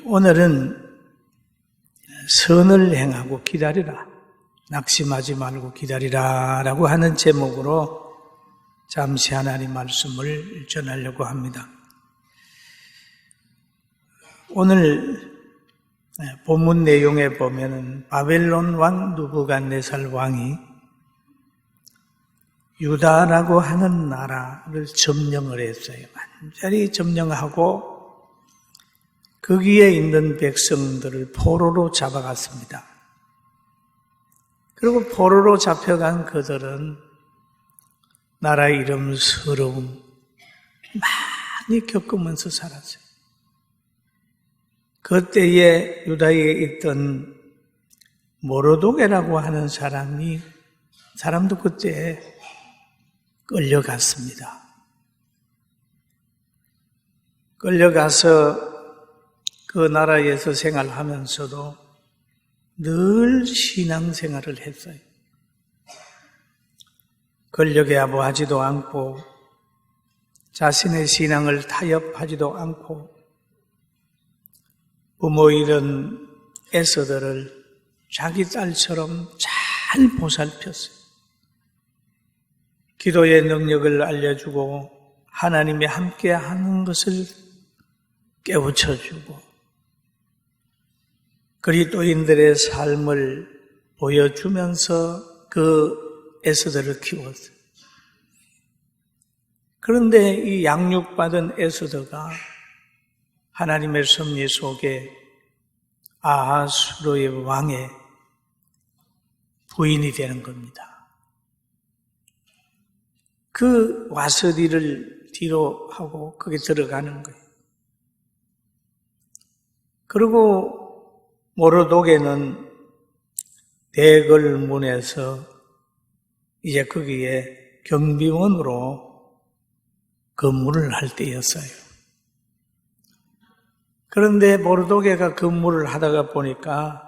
오늘은 선을 행하고 기다리라, 낙심하지 말고 기다리라 라고 하는 제목으로 잠시 하나님 말씀을 전하려고 합니다. 오늘 본문 내용에 보면은 바벨론 왕 느부갓네살 왕이 유다라고 하는 나라를 점령을 했어요. 완전히 점령하고 거기에 있는 백성들을 포로로 잡아갔습니다. 그리고 포로로 잡혀간 그들은 나라 이름 서러움 많이 겪으면서 살았어요. 그때에 유다에 있던 모르드게라고 하는 사람도 그때 끌려갔습니다. 끌려가서 그 나라에서 생활하면서도 늘 신앙생활을 했어요. 권력에 아부하지도 않고 자신의 신앙을 타협하지도 않고 부모 잃은 에서들을 자기 딸처럼 잘 보살폈어요. 기도의 능력을 알려주고 하나님이 함께하는 것을 깨우쳐주고 그리스도인들의 삶을 보여주면서 그 에서들을 키웠어요. 그런데 이 양육받은 에서더가 하나님의 섭리 속에 아하수르의 왕의 부인이 되는 겁니다. 그 와서디를 뒤로 하고 거기 들어가는 거예요. 그리고 모르드게는 대궐문에서 이제 거기에 경비원으로 근무를 할 때였어요. 그런데 모르드게가 근무를 하다가 보니까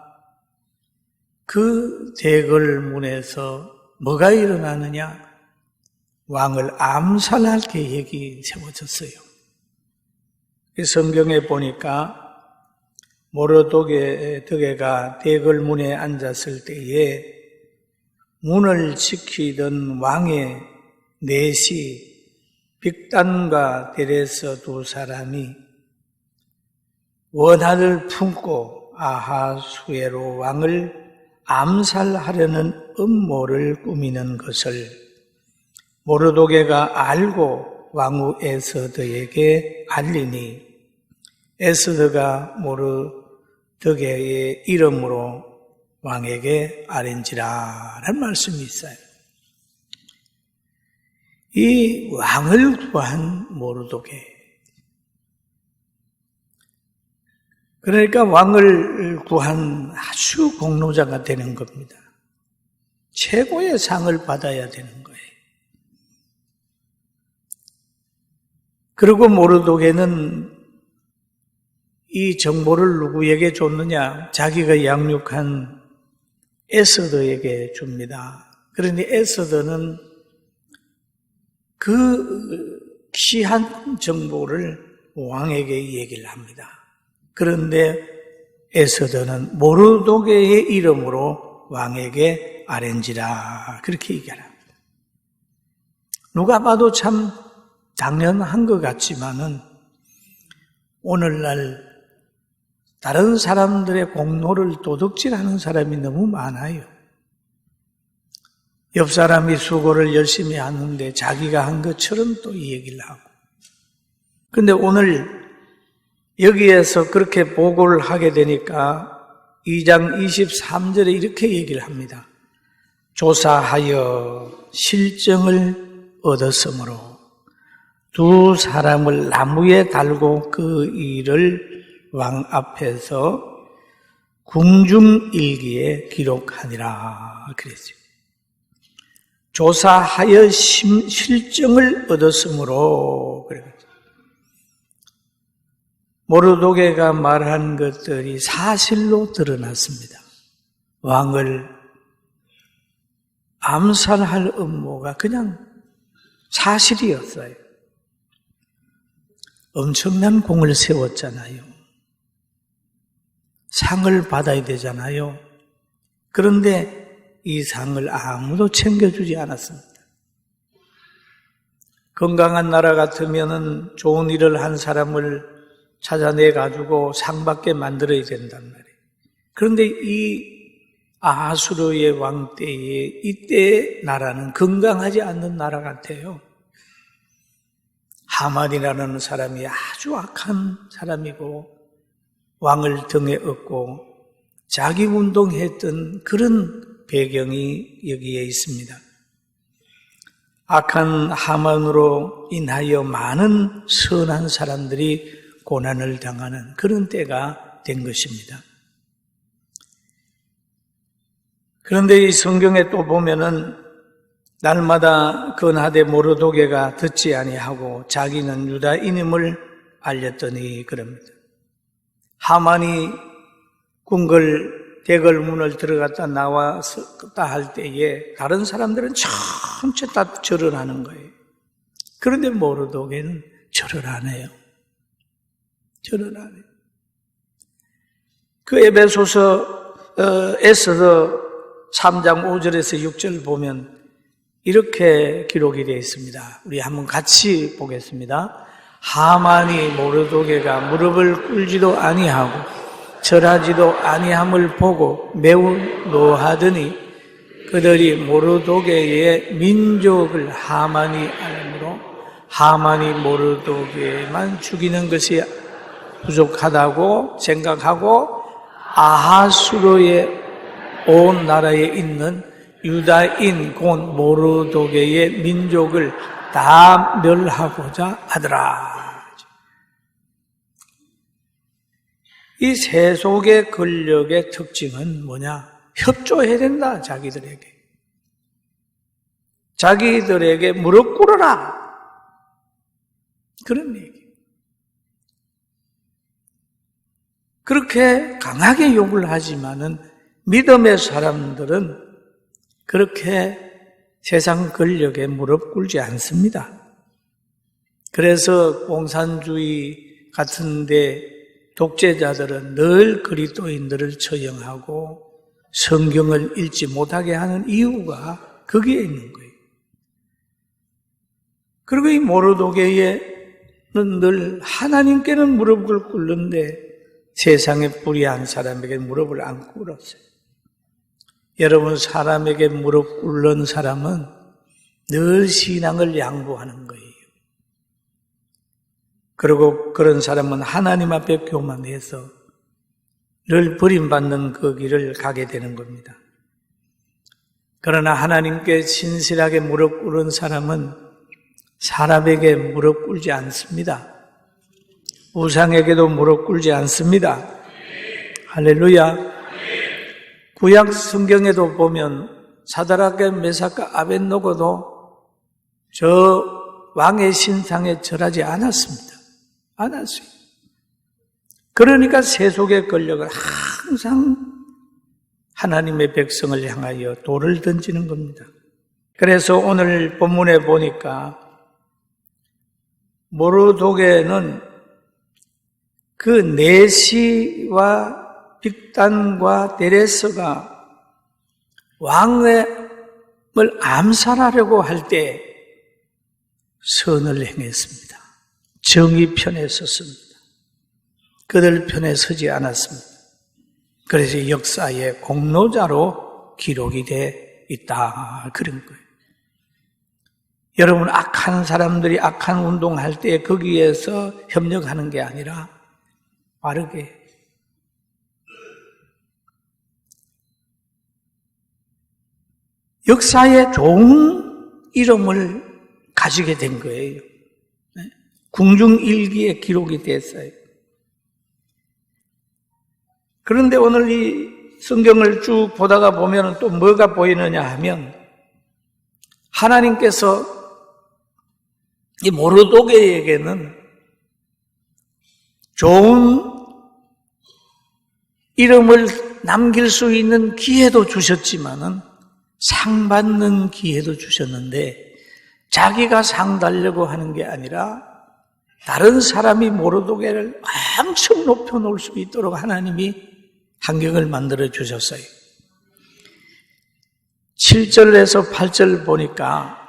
그 대궐문에서 뭐가 일어나느냐? 왕을 암살할 계획이 세워졌어요. 성경에 보니까 모르드게가 대궐문에 앉았을 때에 문을 지키던 왕의 넷이 빅단과 데레서 두 사람이 원한을 품고 아하수에로 왕을 암살하려는 음모를 꾸미는 것을 모르드게가 알고 왕후 에스더에게 알리니 에스더가 모르드게의 이름으로 왕에게 아뢰니라 라는 말씀이 있어요. 이 왕을 구한 모르드게, 그러니까 왕을 구한 아주 공로자가 되는 겁니다. 최고의 상을 받아야 되는 거예요. 그리고 모르드게는 이 정보를 누구에게 줬느냐? 자기가 양육한 에스더에게 줍니다. 그러니 에스더는 그 귀한 정보를 왕에게 얘기를 합니다. 그런데 에스더는 모르드게의 이름으로 왕에게 아뢰니라 그렇게 얘기합니다. 누가 봐도 참 당연한 것 같지만은 오늘날 다른 사람들의 공로를 도둑질하는 사람이 너무 많아요. 옆 사람이 수고를 열심히 하는데 자기가 한 것처럼 또 이 얘기를 하고. 그런데 오늘 여기에서 그렇게 보고를 하게 되니까 2장 23절에 이렇게 얘기를 합니다. 조사하여 실정을 얻었으므로 두 사람을 나무에 달고 그 일을 왕 앞에서 궁중일기에 기록하니라 그랬어요. 조사하여 실정을 얻었으므로 그랬어요. 모르드게가 말한 것들이 사실로 드러났습니다. 왕을 암살할 음모가 그냥 사실이었어요. 엄청난 공을 세웠잖아요. 상을 받아야 되잖아요. 그런데 이 상을 아무도 챙겨주지 않았습니다. 건강한 나라 같으면은 좋은 일을 한 사람을 찾아내가지고 상 받게 만들어야 된단 말이에요. 그런데 이 아하수르의 왕 때에 이때의 나라는 건강하지 않는 나라 같아요. 하만이라는 사람이 아주 악한 사람이고 왕을 등에 업고 자기 운동했던 그런 배경이 여기에 있습니다. 악한 하만으로 인하여 많은 선한 사람들이 고난을 당하는 그런 때가 된 것입니다. 그런데 이 성경에 또 보면은 날마다 근하되 모르도게가 듣지 아니하고 자기는 유다인임을 알렸더니 그럽니다. 하만이 대궐문을 들어갔다 나왔다 할 때에 다른 사람들은 전체 다 절을 하는 거예요. 그런데 모르도게는 절을 안 해요. 절을 안 해요. 그 에베소서 3장 5절에서 6절 보면 이렇게 기록이 되어 있습니다. 우리 한번 같이 보겠습니다. 하만이 모르도게가 무릎을 꿇지도 아니하고 절하지도 아니함을 보고 매우 노하더니 그들이 모르도게의 민족을 하만이 알므로 하만이 모르도게만 죽이는 것이 부족하다고 생각하고 아하수르의 온 나라에 있는 유다인 곧 모르도게의 민족을 다 멸하고자 하더라. 이 세속의 권력의 특징은 뭐냐? 협조해야 된다, 자기들에게. 자기들에게 무릎 꿇어라. 그런 얘기. 그렇게 강하게 욕을 하지만은 믿음의 사람들은 그렇게 세상 권력에 무릎 꿇지 않습니다. 그래서 공산주의 같은데 독재자들은 늘 그리스도인들을 처형하고 성경을 읽지 못하게 하는 이유가 거기에 있는 거예요. 그리고 이 모르도게는 늘 하나님께는 무릎을 꿇는데 세상에 불의한 사람에게 무릎을 안 꿇었어요. 여러분, 사람에게 무릎 꿇는 사람은 늘 신앙을 양보하는 거예요. 그리고 그런 사람은 하나님 앞에 교만해서 늘 버림받는 그 길을 가게 되는 겁니다. 그러나 하나님께 신실하게 무릎 꿇은 사람은 사람에게 무릎 꿇지 않습니다. 우상에게도 무릎 꿇지 않습니다. 할렐루야. 구약 성경에도 보면 사드락과 메삭과 아벳노고도 저 왕의 신상에 절하지 않았습니다. 않았어요. 그러니까 세속의 권력을 항상 하나님의 백성을 향하여 돌을 던지는 겁니다. 그래서 오늘 본문에 보니까 모르도게는 그 내시와 빅단과 데레스가 왕을 암살하려고 할 때 선을 행했습니다. 정의 편에 섰습니다. 그들 편에 서지 않았습니다. 그래서 역사의 공로자로 기록이 돼 있다, 그런 거예요. 여러분, 악한 사람들이 악한 운동할 때 거기에서 협력하는 게 아니라 빠르게 역사에 좋은 이름을 가지게 된 거예요. 궁중일기에 기록이 됐어요. 그런데 오늘 이 성경을 쭉 보다가 보면 또 뭐가 보이느냐 하면 하나님께서 이 모르도게에게는 좋은 이름을 남길 수 있는 기회도 주셨지만은 상 받는 기회도 주셨는데 자기가 상 달려고 하는 게 아니라 다른 사람이 모르도게를 엄청 높여놓을 수 있도록 하나님이 환경을 만들어 주셨어요. 7절에서 8절 보니까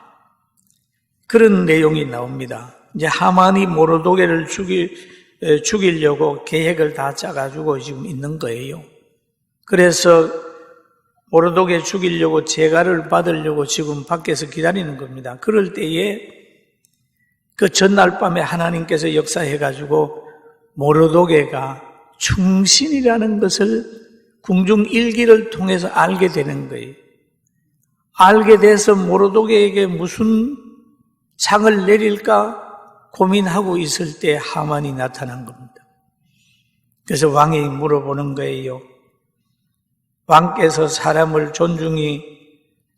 그런 내용이 나옵니다. 이제 하만이 모르도게를 죽이려고 계획을 다 짜가지고 지금 있는 거예요. 그래서 모르도게 죽이려고 제가를 받으려고 지금 밖에서 기다리는 겁니다. 그럴 때에 그 전날 밤에 하나님께서 역사해가지고 모르도게가 충신이라는 것을 궁중 일기를 통해서 알게 되는 거예요. 알게 돼서 모르도게에게 무슨 상을 내릴까 고민하고 있을 때 하만이 나타난 겁니다. 그래서 왕이 물어보는 거예요. 왕께서 사람을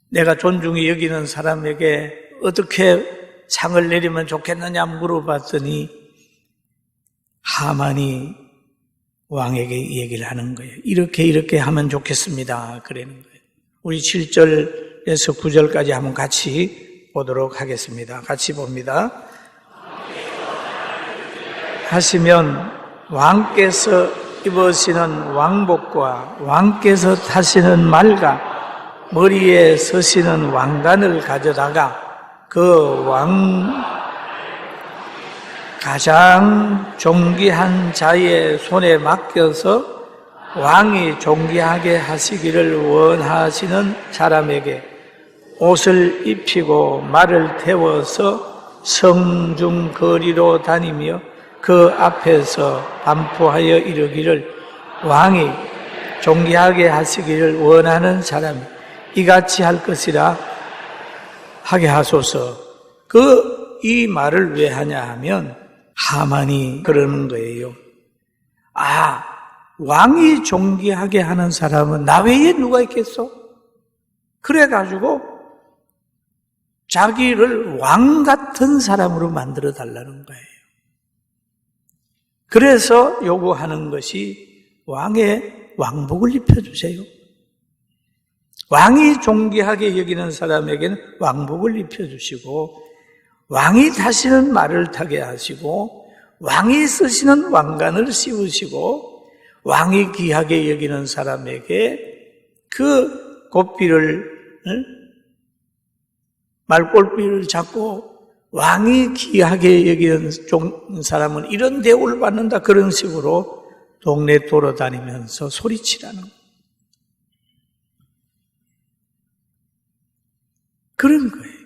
내가 존중히 여기는 사람에게 어떻게 상을 내리면 좋겠느냐 물어봤더니 하만이 왕에게 얘기를 하는 거예요. 이렇게 하면 좋겠습니다. 그러는 거예요. 우리 7절에서 9절까지 한번 같이 보도록 하겠습니다. 같이 봅니다. 하시면 왕께서 입으시는 왕복과 왕께서 타시는 말과 머리에 서시는 왕관을 가져다가 그 가장 존귀한 자의 손에 맡겨서 왕이 존귀하게 하시기를 원하시는 사람에게 옷을 입히고 말을 태워서 성중 거리로 다니며 그 앞에서 반포하여 이르기를 왕이 존귀하게 하시기를 원하는 사람이 이같이 할 것이라 하게 하소서. 이 말을 왜 하냐 하면 하만이 그러는 거예요. 왕이 존귀하게 하는 사람은 나 외에 누가 있겠어? 그래가지고 자기를 왕 같은 사람으로 만들어 달라는 거예요. 그래서 요구하는 것이 왕의 왕복을 입혀주세요. 왕이 존귀하게 여기는 사람에게는 왕복을 입혀주시고 왕이 타시는 말을 타게 하시고 왕이 쓰시는 왕관을 씌우시고 왕이 귀하게 여기는 사람에게 그 말골비를 잡고 왕이 귀하게 여기는 사람은 이런 대우를 받는다. 그런 식으로 동네 돌아다니면서 소리치라는 그런 거예요.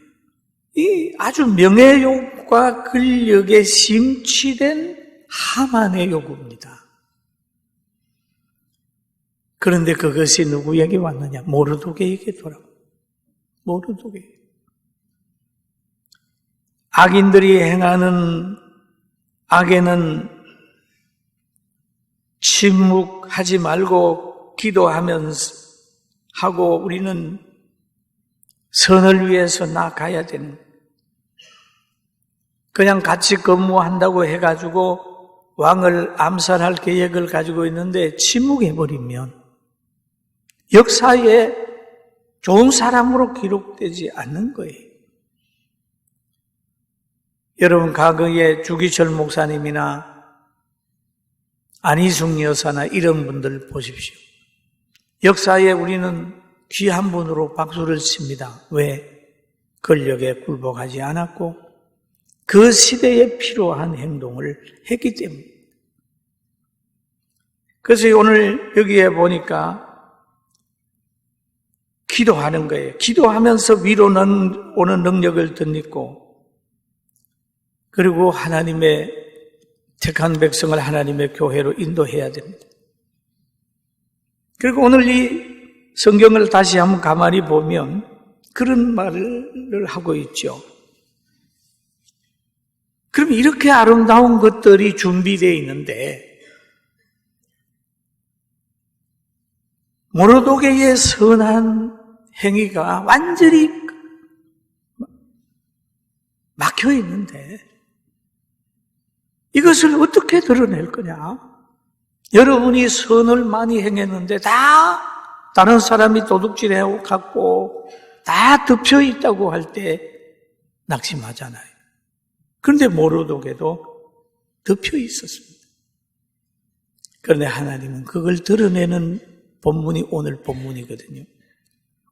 이 아주 명예욕과 근력에 심취된 하만의 요구입니다. 그런데 그것이 누구에게 왔느냐? 모르도게에게 돌아옵니다. 모르도게. 악인들이 행하는 악에는 침묵하지 말고 기도하면서 하고 우리는 선을 위해서 나가야 되는, 그냥 같이 근무한다고 해가지고 왕을 암살할 계획을 가지고 있는데 침묵해버리면 역사에 좋은 사람으로 기록되지 않는 거예요. 여러분, 과거에 주기철 목사님이나 안희숙 여사나 이런 분들 보십시오. 역사에 우리는 귀한 분으로 박수를 칩니다. 왜? 권력에 굴복하지 않았고 그 시대에 필요한 행동을 했기 때문에. 그래서 오늘 여기에 보니까 기도하는 거예요. 기도하면서 위로는 오는 능력을 덧입고, 그리고 하나님의 택한 백성을 하나님의 교회로 인도해야 됩니다. 그리고 오늘 이 성경을 다시 한번 가만히 보면 그런 말을 하고 있죠. 그럼 이렇게 아름다운 것들이 준비되어 있는데 모르도게의 선한 행위가 완전히 막혀 있는데 이것을 어떻게 드러낼 거냐? 여러분이 선을 많이 행했는데 다 다른 사람이 도둑질해고 갖고 다 덮여 있다고 할 때 낙심하잖아요. 그런데 모르도게도 덮여 있었습니다. 그런데 하나님은 그걸 드러내는 본문이 오늘 본문이거든요.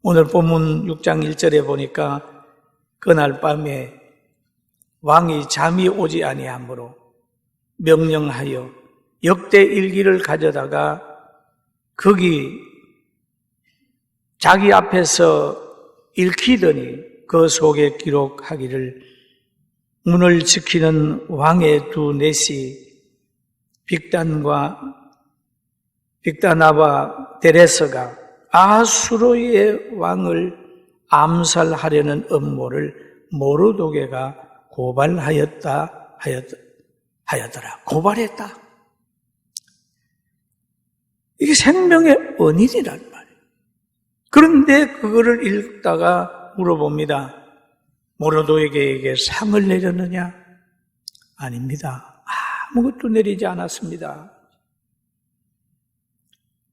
오늘 본문 6장 1절에 보니까 그날 밤에 왕이 잠이 오지 아니하므로 명령하여 역대 일기를 가져다가 거기 자기 앞에서 읽히더니 그 속에 기록하기를 문을 지키는 왕의 두 넷이 빅다나와 데레서가 아수르의 왕을 암살하려는 음모를 모르도게가 고발하였더라. 고발했다. 이게 생명의 언인이란 말이에요. 그런데 그거를 읽다가 물어봅니다. 모르도게에게 상을 내렸느냐? 아닙니다. 아무것도 내리지 않았습니다.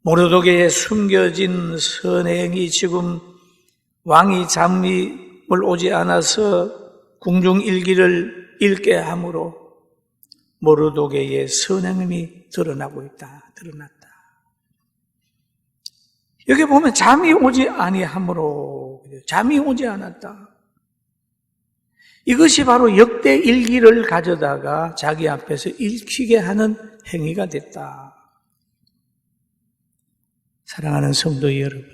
모르도게에 숨겨진 선행이 지금 왕이 잠을 오지 않아서 궁중일기를 읽게 함으로 모르도게의 선행이 드러나고 있다. 드러났다. 여기 보면 잠이 오지 아니함으로, 잠이 오지 않았다. 이것이 바로 역대 일기를 가져다가 자기 앞에서 읽히게 하는 행위가 됐다. 사랑하는 성도 여러분,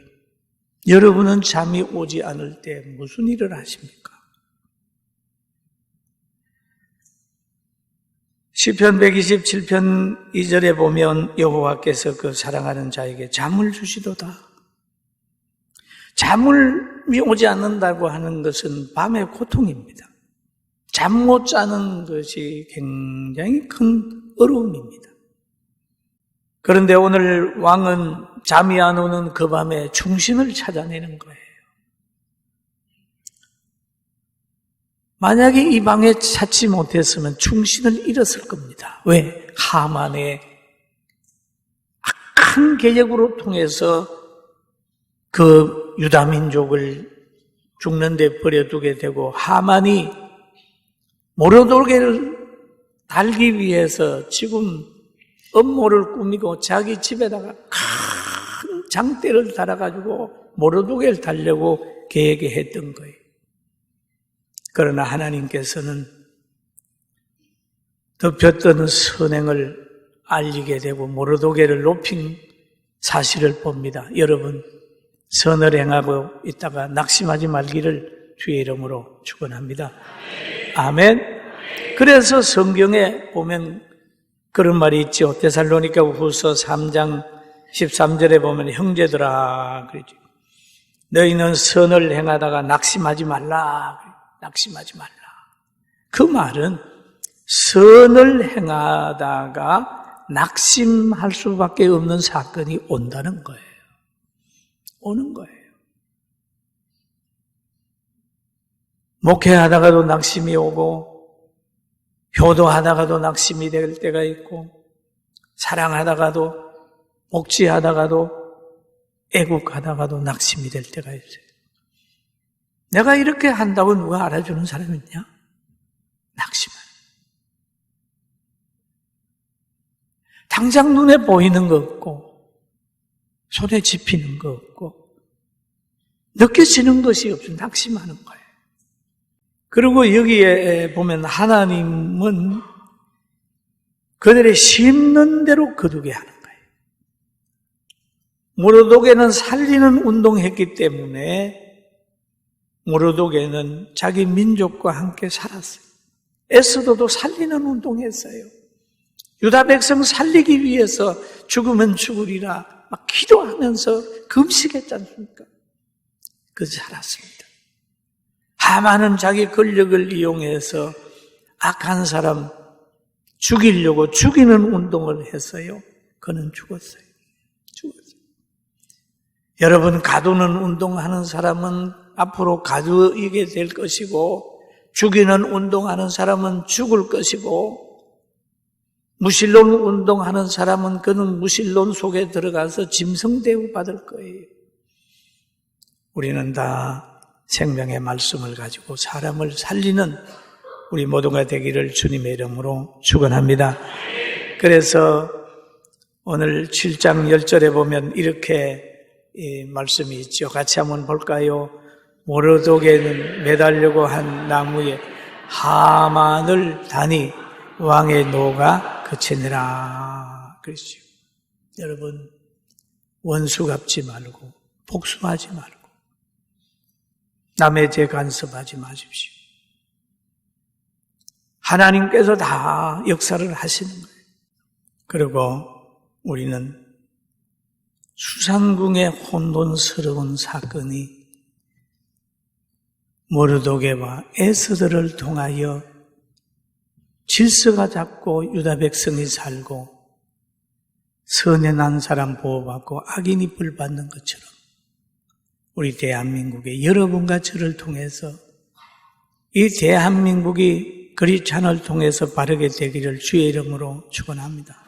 여러분은 잠이 오지 않을 때 무슨 일을 하십니까? 시편 127편 2절에 보면 여호와께서 그 사랑하는 자에게 잠을 주시도다. 잠이 오지 않는다고 하는 것은 밤의 고통입니다. 잠 못 자는 것이 굉장히 큰 어려움입니다. 그런데 오늘 왕은 잠이 안 오는 그 밤에 충신을 찾아내는 거예요. 만약에 이 방에 찾지 못했으면 충신을 잃었을 겁니다. 왜? 하만의 악한 계획으로 통해서 그 유다민족을 죽는 데 버려두게 되고 하만이 모르도게를 달기 위해서 지금 음모를 꾸미고 자기 집에다가 큰 장대를 달아가지고 모르도게를 달려고 계획했던 거예요. 그러나 하나님께서는 덮였던 선행을 알리게 되고 모르도게를 높인 사실을 봅니다. 여러분, 선을 행하고 있다가 낙심하지 말기를 주의 이름으로 축원합니다. 아멘. 그래서 성경에 보면 그런 말이 있죠. 데살로니가 후서 3장 13절에 보면 형제들아 그러죠. 너희는 선을 행하다가 낙심하지 말라. 낙심하지 말라. 그 말은 선을 행하다가 낙심할 수밖에 없는 사건이 온다는 거예요. 오는 거예요. 목회하다가도 낙심이 오고 효도하다가도 낙심이 될 때가 있고 사랑하다가도 복지하다가도 애국하다가도 낙심이 될 때가 있어요. 내가 이렇게 한다고 누가 알아주는 사람이 있냐? 낙심하는. 당장 눈에 보이는 거 없고 손에 집히는 거 없고 느껴지는 것이 없어 낙심하는 거예요. 그리고 여기에 보면 하나님은 그들의 심는 대로 거두게 하는 거예요. 모르도게는 살리는 운동했기 때문에 모르도게는 자기 민족과 함께 살았어요. 에스더도 살리는 운동했어요. 유다 백성 살리기 위해서 죽으면 죽으리라 막 기도하면서 금식했지 않습니까? 그래서 살았습니다. 하만은 자기 권력을 이용해서 악한 사람 죽이려고 죽이는 운동을 했어요. 그는 죽었어요. 여러분, 가두는 운동하는 사람은 앞으로 가두이게 될 것이고 죽이는 운동하는 사람은 죽을 것이고 무신론 운동하는 사람은 그는 무신론 속에 들어가서 짐승대우 받을 거예요. 우리는 다 생명의 말씀을 가지고 사람을 살리는 우리 모두가 되기를 주님의 이름으로 축원합니다. 그래서 오늘 7장 10절에 보면 이렇게 말씀이 있죠. 같이 한번 볼까요? 모르독에는 매달려고 한 나무에 하만을 다니 왕의 노가 그치니라. 그렇죠. 여러분, 원수 갚지 말고 복수하지 말고 남의 죄 간섭하지 마십시오. 하나님께서 다 역사를 하시는 거예요. 그리고 우리는 수상궁의 혼돈스러운 사건이 모르도게와 에스더를 통하여 질서가 잡고 유다 백성이 살고 선행한 사람 보호받고 악인이 벌받는 것처럼 우리 대한민국의 여러분과 저를 통해서 이 대한민국이 그리스도를 통해서 바르게 되기를 주의 이름으로 축원합니다.